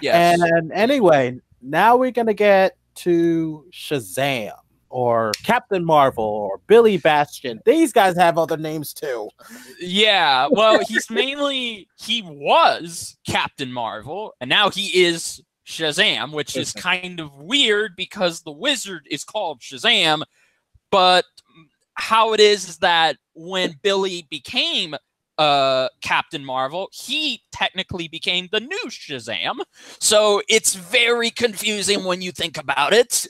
Yes. And anyway, now we're gonna get to Shazam or Captain Marvel or Billy Bastion. These guys have other names too. Yeah, well, he was Captain Marvel, and now he is Shazam, which is kind of weird because the wizard is called Shazam, but how it is that when Billy became Captain Marvel, he technically became the new Shazam. So it's very confusing when you think about it.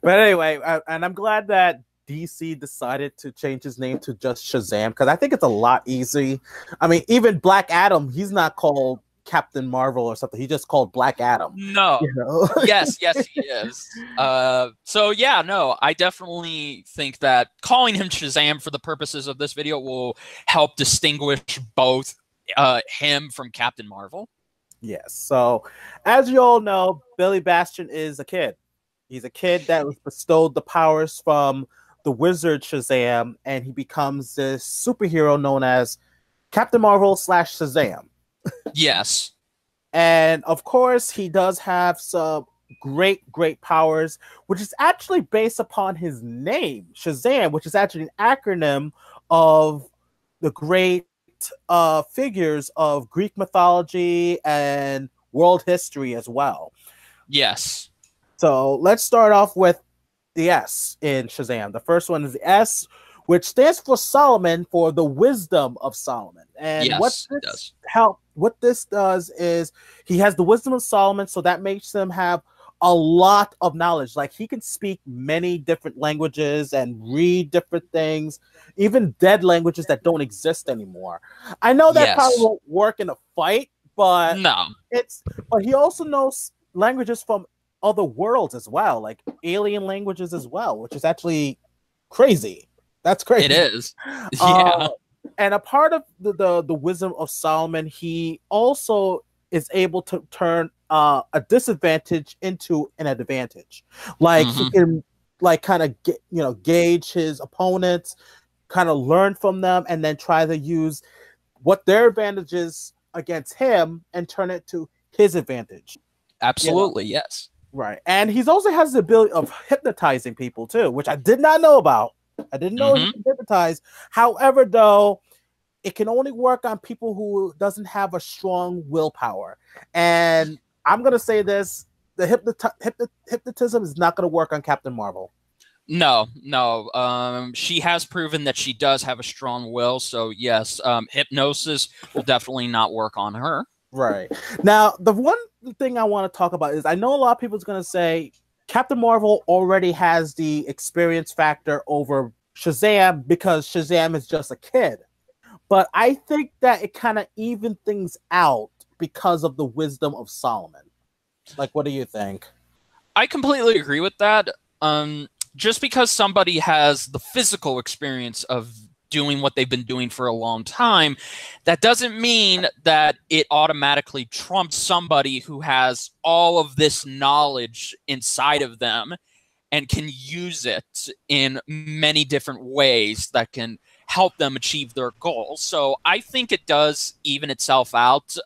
But anyway, and I'm glad that DC decided to change his name to just Shazam because I think it's a lot easy. I mean, even Black Adam, he's not called Captain Marvel or something. He's just called Black Adam. No. You know? Yes, he is. So yeah, no, I definitely think that calling him Shazam for the purposes of this video will help distinguish both him from Captain Marvel. Yes. So, as you all know, Billy Bastion is a kid. He's a kid that was bestowed the powers from the wizard Shazam, and he becomes this superhero known as Captain Marvel / Shazam. Yes. And of course, he does have some great powers, which is actually based upon his name, Shazam, which is actually an acronym of the great figures of Greek mythology and world history as well. Yes. So let's start off with the S in Shazam. The first one is the S, which stands for Solomon, for the wisdom of Solomon. And yes, what this does is he has the wisdom of Solomon, so that makes him have a lot of knowledge. Like he can speak many different languages and read different things, even dead languages that don't exist anymore. I know that probably won't work in a fight, but but he also knows languages from other worlds as well, like alien languages as well, which is actually crazy. That's crazy. It is. Yeah. And a part of the wisdom of Solomon, he also is able to turn a disadvantage into an advantage. Like he can like kind of gauge his opponents, kind of learn from them, and then try to use what their advantage is against him and turn it to his advantage. Absolutely, yes. Right. And he also has the ability of hypnotizing people too, which I did not know about. I didn't know he could hypnotize. However, though, it can only work on people who doesn't have a strong willpower. And I'm going to say this, the hypnotism is not going to work on Captain Marvel. No. She has proven that she does have a strong will. So, yes, hypnosis will definitely not work on her. Right. Now, the one thing I want to talk about is I know a lot of people is going to say Captain Marvel already has the experience factor over Shazam because Shazam is just a kid. But I think that it kind of evened things out because of the wisdom of Solomon. Like, what do you think? I completely agree with that. Just because somebody has the physical experience of doing what they've been doing for a long time, that doesn't mean that it automatically trumps somebody who has all of this knowledge inside of them and can use it in many different ways that can help them achieve their goals. So I think it does even itself out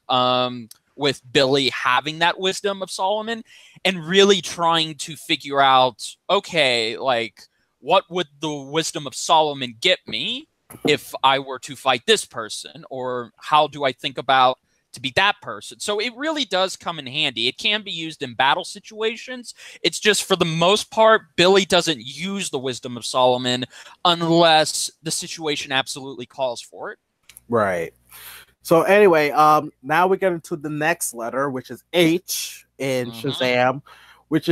with Billy having that wisdom of Solomon and really trying to figure out, okay, like, what would the wisdom of Solomon get me if I were to fight this person? Or how do I think about to be that person? So it really does come in handy. It can be used in battle situations. It's just for the most part, Billy doesn't use the wisdom of Solomon unless the situation absolutely calls for it. Right. So anyway, now we get into the next letter, which is H in Shazam, which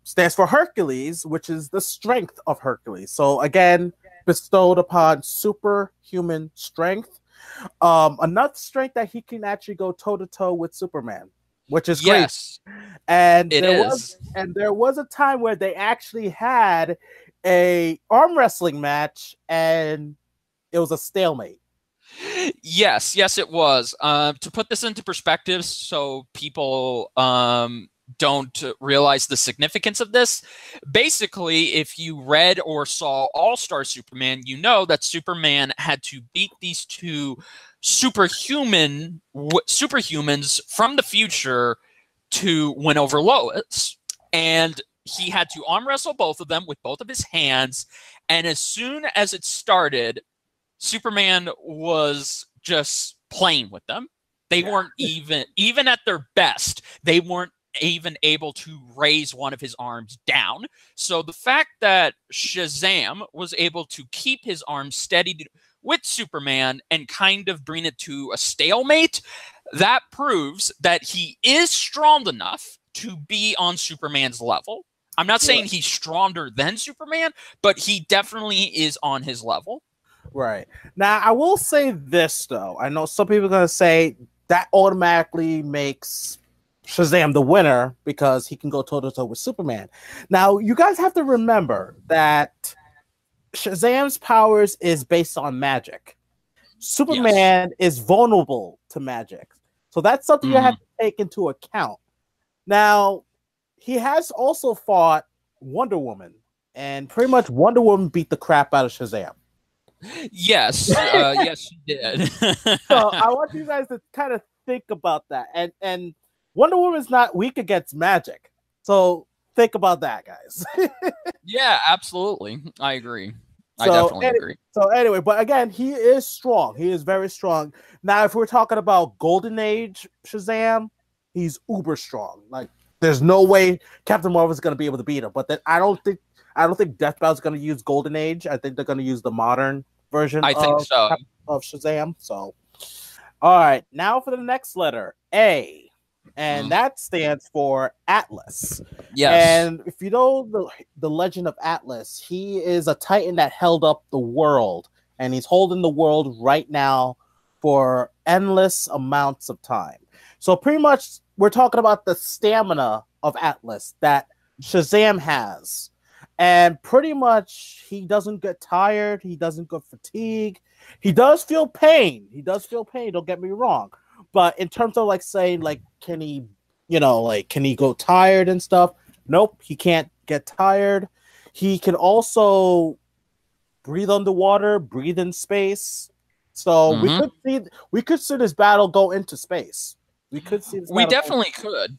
stands for Hercules, which is the strength of Hercules. So again, bestowed upon superhuman strength. Another strength that he can actually go toe-to-toe with Superman, which is great. And there was a time where they actually had a arm wrestling match and it was a stalemate. Yes, it was. To put this into perspective so people don't realize the significance of this, basically, if you read or saw All-Star Superman, you know that Superman had to beat these two superhumans from the future to win over Lois. And he had to arm wrestle both of them with both of his hands. And as soon as it started, Superman was just playing with them. They weren't even at their best, they weren't even able to raise one of his arms down. So the fact that Shazam was able to keep his arms steady with Superman and kind of bring it to a stalemate, that proves that he is strong enough to be on Superman's level. I'm not saying he's stronger than Superman, but he definitely is on his level. Right. Now, I will say this, though. I know some people are going to say that automatically makes Shazam the winner because he can go toe-to-toe with Superman. Now, you guys have to remember that Shazam's powers is based on magic. Superman is vulnerable to magic. So that's something you have to take into account. Now, he has also fought Wonder Woman, and pretty much Wonder Woman beat the crap out of Shazam. Yes, yes, she did. So I want you guys to kind of think about that. And Wonder Woman's not weak against magic. So think about that, guys. Yeah, absolutely. I agree. I definitely agree. So anyway, but again, he is strong. He is very strong. Now, if we're talking about Golden Age Shazam, he's uber strong. Like, there's no way Captain Marvel is going to be able to beat him. But then I don't think Death Battle is going to use Golden Age. I think they're going to use the modern version of Shazam. So, all right, now for the next letter, A. And that stands for Atlas. Yes. And if you know the legend of Atlas, he is a Titan that held up the world. And he's holding the world right now for endless amounts of time. So pretty much we're talking about the stamina of Atlas that Shazam has. And pretty much he doesn't get tired. He doesn't get fatigue. He does feel pain. Don't get me wrong. But in terms of like saying like, can he go tired and stuff? Nope, he can't get tired. He can also breathe underwater, breathe in space. So we could see this battle go into space. We definitely could.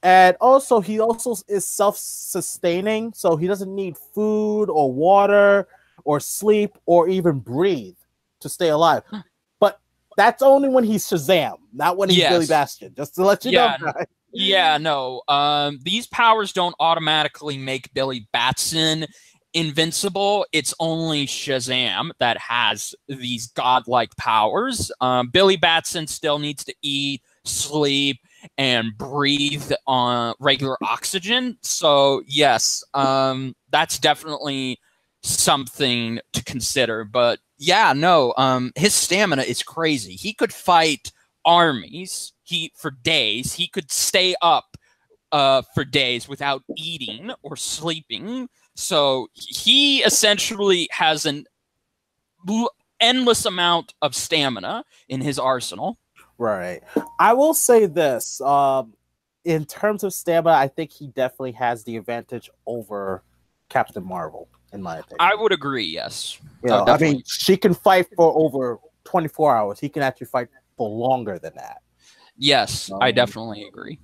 And also, he also is self-sustaining, so he doesn't need food or water or sleep or even breathe to stay alive. But that's only when he's Shazam, not when he's Billy Bastion. Just to let you know, guys. Yeah, no. These powers don't automatically make Billy Batson invincible. It's only Shazam that has these godlike powers. Billy Batson still needs to eat, sleep, and breathe on regular oxygen. So yes, that's definitely something to consider. But yeah, no, his stamina is crazy. He could fight armies for days. He could stay up for days without eating or sleeping. So he essentially has an endless amount of stamina in his arsenal. Right. I will say this. In terms of stamina, I think he definitely has the advantage over Captain Marvel, in my opinion. I would agree, yes. I mean, she can fight for over 24 hours. He can actually fight for longer than that. Yes, I definitely agree.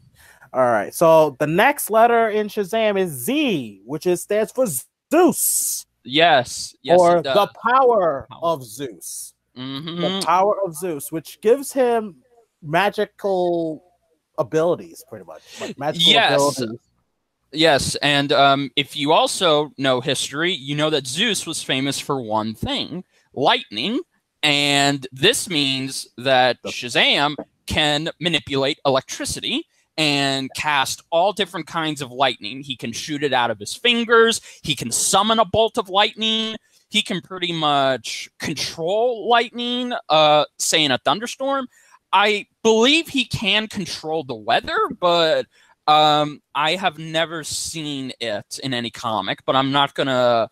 All right. So the next letter in Shazam is Z, which stands for Zeus. Yes. Or the power of Zeus. The power of Zeus, which gives him magical abilities, pretty much. Like magical abilities. Yes, and if you also know history, you know that Zeus was famous for one thing, lightning, and this means that Shazam can manipulate electricity and cast all different kinds of lightning. He can shoot it out of his fingers, he can summon a bolt of lightning, he can pretty much control lightning, say in a thunderstorm. I believe he can control the weather, but I have never seen it in any comic, but I'm not going to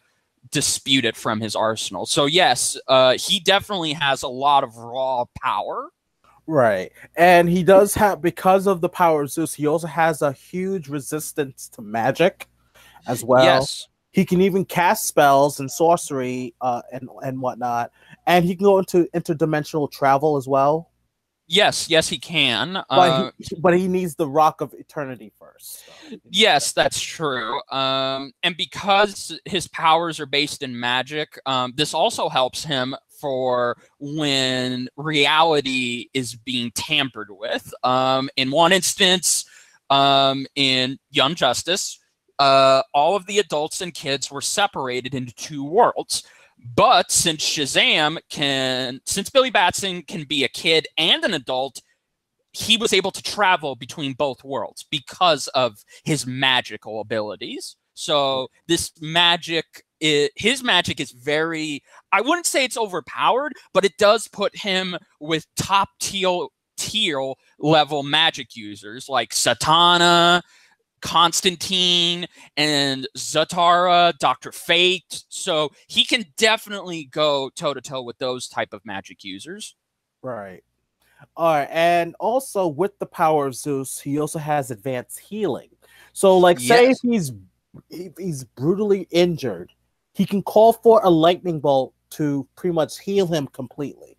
dispute it from his arsenal. So yes, he definitely has a lot of raw power. Right. And he does have, because of the power of Zeus, he also has a huge resistance to magic as well. Yes. He can even cast spells and sorcery and whatnot. and he can go into interdimensional travel as well. Yes, yes, he can. But he needs the Rock of Eternity first. So. Yes, that's true. And because his powers are based in magic, this also helps him for when reality is being tampered with. In one instance, in Young Justice, all of the adults and kids were separated into two worlds. But since Billy Batson can be a kid and an adult, he was able to travel between both worlds because of his magical abilities. So his magic is very, I wouldn't say it's overpowered, but it does put him with top tier level magic users like Satana, Constantine, and Zatara, Dr. Fate. So he can definitely go toe-to-toe with those type of magic users. Right. All right. And also with the power of Zeus, he also has advanced healing. So like say if he's brutally injured, he can call for a lightning bolt to pretty much heal him completely.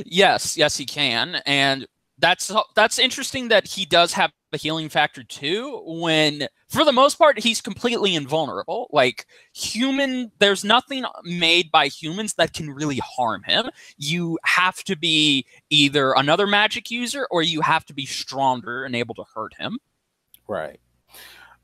Yes, he can. And that's interesting that he does have a healing factor too, when for the most part he's completely invulnerable. Like there's nothing made by humans that can really harm him. You have to be either another magic user or you have to be stronger and able to hurt him. Right.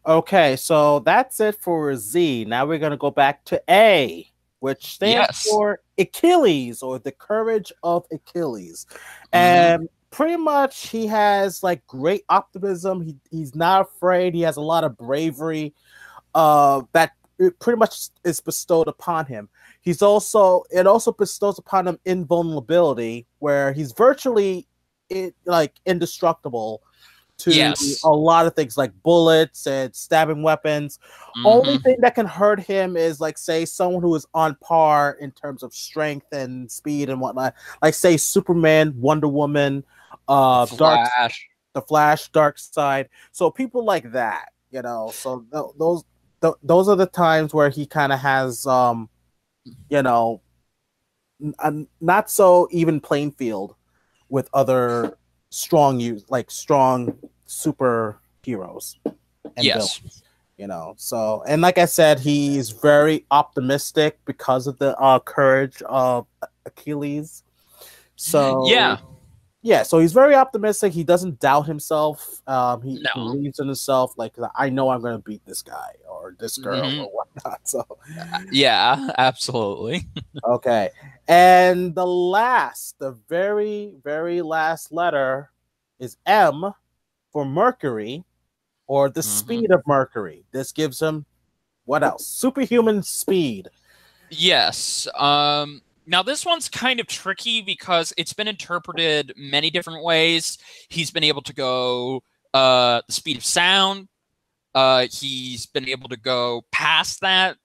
Okay, so that's it for Z. Now we're going to go back to A, which stands for Achilles, or the courage of Achilles. And pretty much he has like great optimism. He's not afraid. He has a lot of bravery that pretty much is bestowed upon him. It also bestows upon him invulnerability, where he's virtually indestructible to a lot of things like bullets and stabbing weapons. Only thing that can hurt him is like say someone who is on par in terms of strength and speed and whatnot, like say Superman, Wonder Woman, the Flash, Darkseid. So people like that, so those are the times where he kind of has a not so even playing field with other strong superheroes and villains, so, and like I said, he's very optimistic because of the courage of Achilles. So so he's very optimistic. He doesn't doubt himself. He believes in himself. Like, I know I'm going to beat this guy or this girl or whatnot. So yeah, absolutely. Okay. And the very, very last letter is M for Mercury, or the speed of Mercury. This gives him what else? Superhuman speed. Yes. Now, this one's kind of tricky because it's been interpreted many different ways. He's been able to go the speed of sound. He's been able to go past that.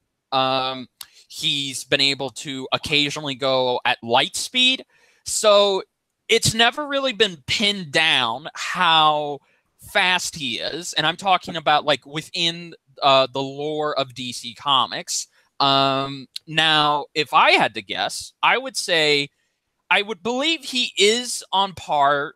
He's been able to occasionally go at light speed. So it's never really been pinned down how fast he is. And I'm talking about like within the lore of DC Comics. Now, if I had to guess, I would believe he is on par.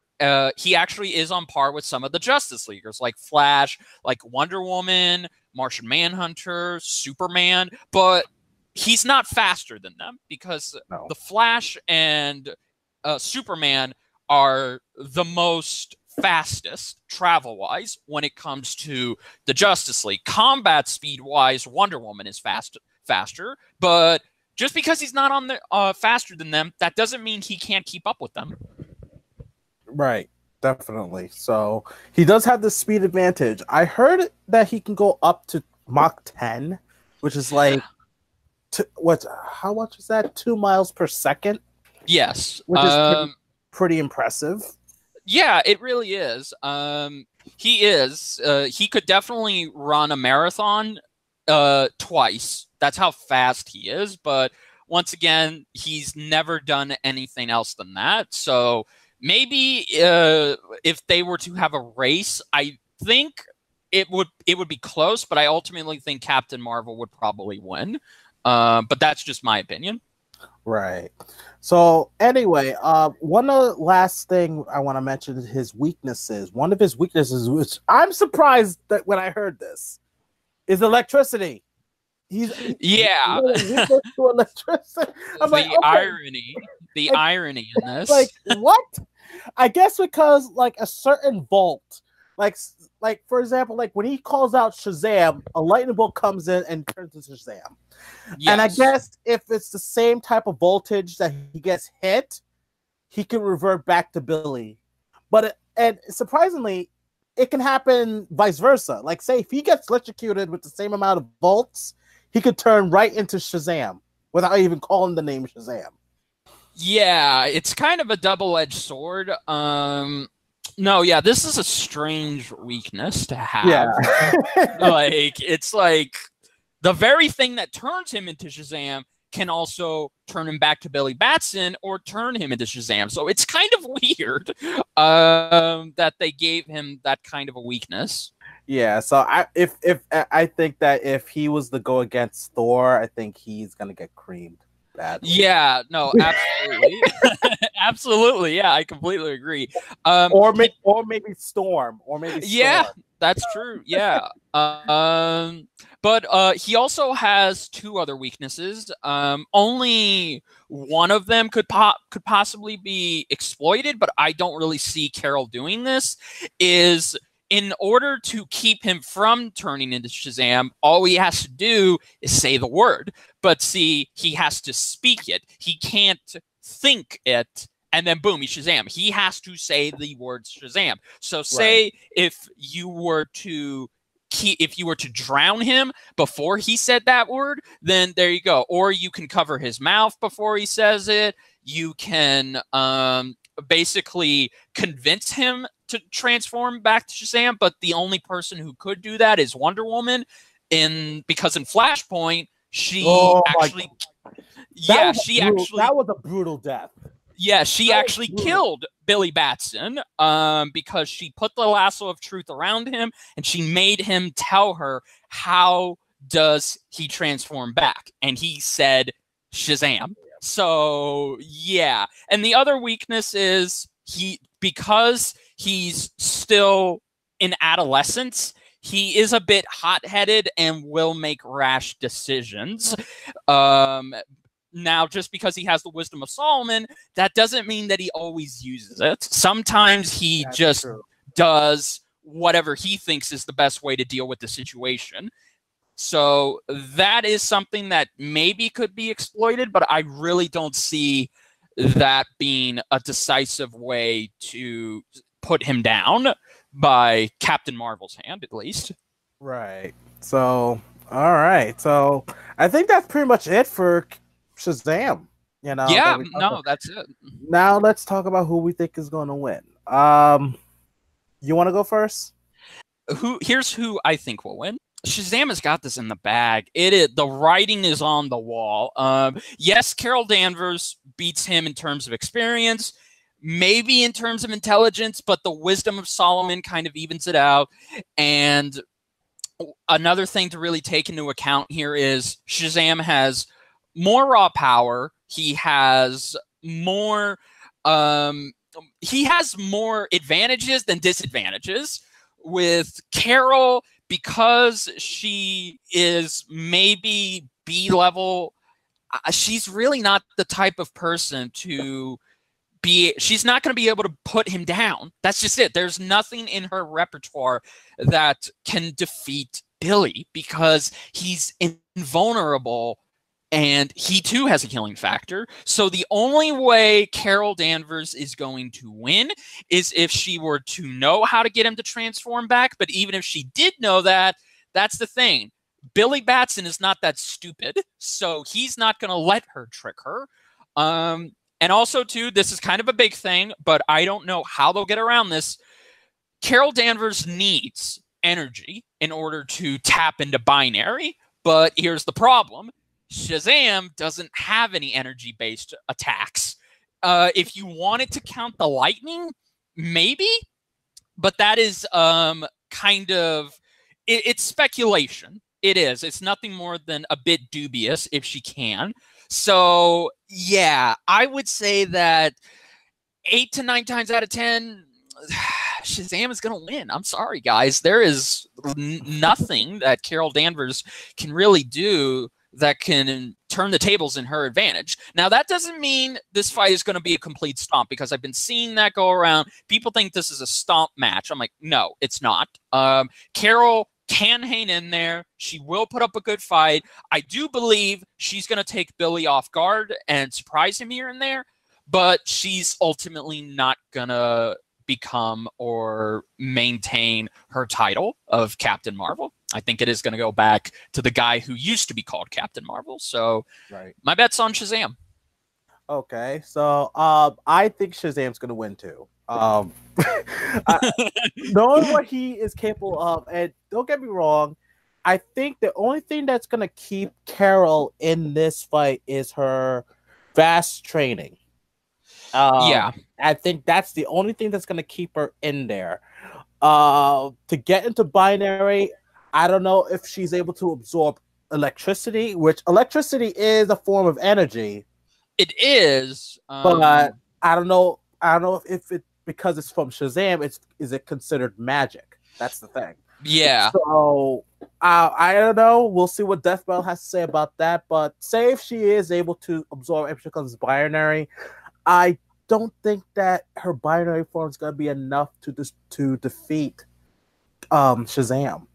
He actually is on par with some of the Justice Leaguers, like Flash, like Wonder Woman, Martian Manhunter, Superman, but he's not faster than them because the Flash and Superman are the most fastest travel-wise when it comes to the Justice League. Combat speed-wise, Wonder Woman is faster, but just because he's not on the faster than them, that doesn't mean he can't keep up with them. Right, definitely. So he does have the speed advantage. I heard that he can go up to Mach 10, which is like how much is that? 2 miles per second? Yes, which is pretty impressive. Yeah, it really is. He is. He could definitely run a marathon twice. That's how fast he is. But once again, he's never done anything else than that. So maybe if they were to have a race, I think it would be close. But I ultimately think Captain Marvel would probably win. But that's just my opinion. Right. So anyway, one of the last thing I want to mention is his weaknesses. One of his weaknesses, which I'm surprised that when I heard this, is electricity. He's Yeah. got a weakness to electricity. I'm like, the okay, irony, the like, irony in this. like what? I guess because like a certain bolt, like like for example, like when he calls out Shazam, a lightning bolt comes in and turns into Shazam. And I Yes. guess if it's the same type of voltage that he gets hit, he can revert back to Billy. But and surprisingly, it can happen vice versa. Like say if he gets electrocuted with the same amount of volts, he could turn right into Shazam without even calling the name Shazam. Yeah, it's kind of a double-edged sword. No, yeah, this is a strange weakness to have. Yeah. Like, it's like the very thing that turns him into Shazam can also turn him back to Billy Batson or turn him into Shazam. So it's kind of weird that they gave him that kind of a weakness. Yeah, so I think that if he was to go against Thor, I think he's gonna get creamed badly. Yeah, no, absolutely. Absolutely, yeah, I completely agree. Or maybe Storm, yeah, that's true. Yeah. But he also has two other weaknesses. Only one of them could possibly be exploited, but I don't really see Carol doing this. Is in order to keep him from turning into Shazam, all he has to do is say the word. But see, he has to speak it. He can't think it, and then boom, he's Shazam. He has to say the word Shazam. So say Right. if you were to drown him before he said that word, then there you go. Or you can cover his mouth before he says it. You can basically convince him to transform back to Shazam, but the only person who could do that is Wonder Woman, because in Flashpoint she actually that was a brutal death. Yeah, she actually killed Billy Batson because she put the lasso of truth around him and she made him tell her how does he transform back, and he said Shazam. So yeah, and the other weakness is because he's still in adolescence, he is a bit hot-headed and will make rash decisions. Now, just because he has the wisdom of Solomon, that doesn't mean that he always uses it. Sometimes he just does whatever he thinks is the best way to deal with the situation. So that is something that maybe could be exploited, but I really don't see that being a decisive way to put him down by Captain Marvel's hand, at least. Right. So, all right. So I think that's pretty much it for Shazam. You know. Yeah, no, that's it. Now let's talk about who we think is going to win. You want to go first? Here's who I think will win. Shazam has got this in the bag. The writing is on the wall. Yes, Carol Danvers beats him in terms of experience, maybe in terms of intelligence, but the wisdom of Solomon kind of evens it out. And another thing to really take into account here is Shazam has more raw power. He has more advantages than disadvantages. With Carol, because she is maybe B level, she's really not the type of person to be. She's not going to be able to put him down. That's just it. There's nothing in her repertoire that can defeat Billy because he's invulnerable. And he, too, has a healing factor. So the only way Carol Danvers is going to win is if she were to know how to get him to transform back. But even if she did know that, that's the thing. Billy Batson is not that stupid, so he's not going to let her trick her. And also, too, this is kind of a big thing, but I don't know how they'll get around this. Carol Danvers needs energy in order to tap into binary, but here's the problem. Shazam doesn't have any energy-based attacks. If you wanted to count the lightning, maybe, but that is kind of it's speculation. It is. It's nothing more than a bit dubious if she can. So yeah, I would say that 8 to 9 times out of 10, Shazam is going to win. I'm sorry, guys. There is nothing that Carol Danvers can really do that can turn the tables in her advantage. Now, that doesn't mean this fight is going to be a complete stomp, because I've been seeing that go around. People think this is a stomp match. I'm like, no, it's not. Carol can hang in there. She will put up a good fight. I do believe she's going to take Billy off guard and surprise him here and there, but she's ultimately not going to become or maintain her title of Captain Marvel. I think it is going to go back to the guy who used to be called Captain Marvel. So my bet's on Shazam. Okay, so I think Shazam's going to win too. Knowing what he is capable of, and don't get me wrong, I think the only thing that's going to keep Carol in this fight is her vast training. Yeah. I think that's the only thing that's going to keep her in there. To get into binary, I don't know if she's able to absorb electricity, which electricity is a form of energy. It is, but I don't know. I don't know if it, because it's from Shazam, is it considered magic? That's the thing. Yeah. So I don't know. We'll see what Death Battle has to say about that. But say if she is able to absorb if she becomes binary, I don't think that her binary form is going to be enough to defeat Shazam.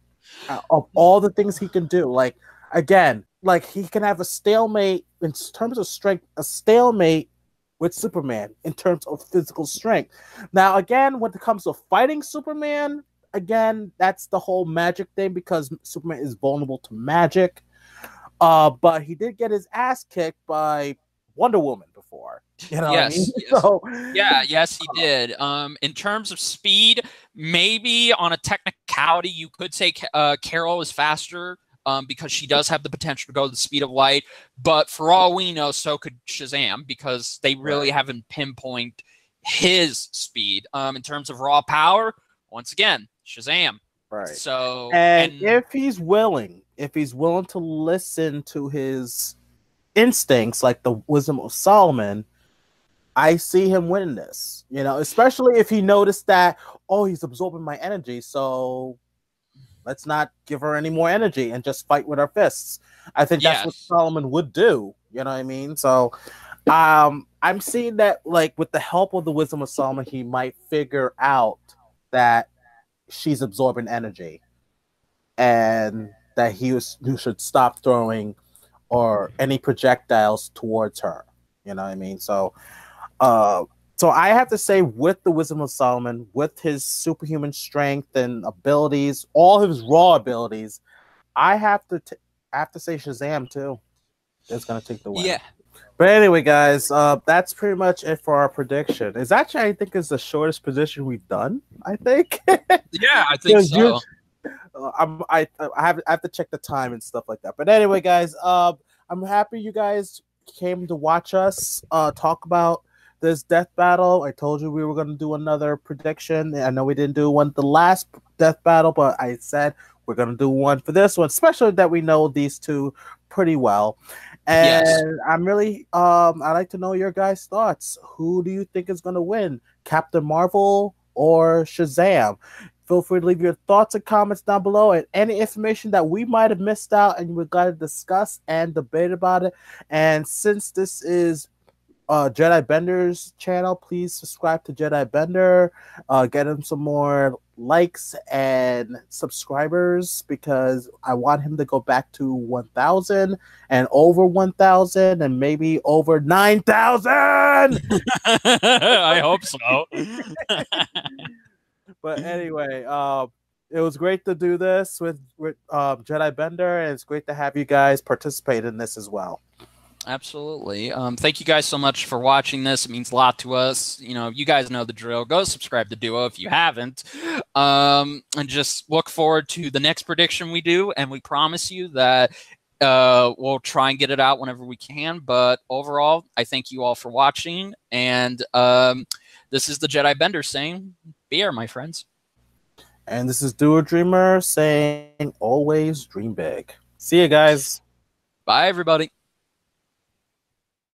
Of all the things he can do, like again, like he can have a stalemate in terms of strength, a stalemate with Superman in terms of physical strength. Now, again, when it comes to fighting Superman, again, that's the whole magic thing because Superman is vulnerable to magic. But he did get his ass kicked by Wonder Woman before. You know yes, what I mean? yes. So, yes, he did. In terms of speed, maybe on a technicality, you could say Carol is faster because she does have the potential to go the speed of light. But for all we know, so could Shazam because they really haven't pinpointed his speed. In terms of raw power, once again, Shazam. Right. So, and if he's willing to listen to his instincts, like the wisdom of Solomon, I see him winning this. You know, especially if he noticed that, oh, he's absorbing my energy, so let's not give her any more energy and just fight with our fists. I think that's what Solomon would do. You know what I mean? So, I'm seeing that, like, with the help of the wisdom of Solomon, he might figure out that she's absorbing energy and that he should stop throwing or any projectiles towards her. You know what I mean? So I have to say, with the wisdom of Solomon, with his superhuman strength and abilities, all his raw abilities, I have to say Shazam too. It's gonna take the win. Yeah. But anyway, guys, that's pretty much it for our prediction. It's actually, I think, is the shortest prediction we've done. I think. Yeah, I think so. I have to check the time and stuff like that. But anyway, guys, I'm happy you guys came to watch us talk about this death battle. I told you we were going to do another prediction. I know we didn't do one the last death battle, but I said we're going to do one for this one, especially that we know these two pretty well. And I'm really, I'd like to know your guys' thoughts. Who do you think is going to win, Captain Marvel or Shazam? Feel free to leave your thoughts and comments down below, and any information that we might have missed out and we're going to discuss and debate about it. And since this is Jedi Bender's channel, please subscribe to Jedi Bender. Get him some more likes and subscribers because I want him to go back to 1,000 and over 1,000 and maybe over 9,000. I hope so. But anyway, it was great to do this with Jedi Bender, and it's great to have you guys participate in this as well. Absolutely. Thank you guys so much for watching this. It means a lot to us. You know, you guys know the drill. Go subscribe to Duo if you haven't. And just look forward to the next prediction we do. And we promise you that we'll try and get it out whenever we can. But overall, I thank you all for watching. And this is the Jedi Bender saying, be air, my friends. And this is Duo Dreamer saying, always dream big. See you guys. Bye, everybody.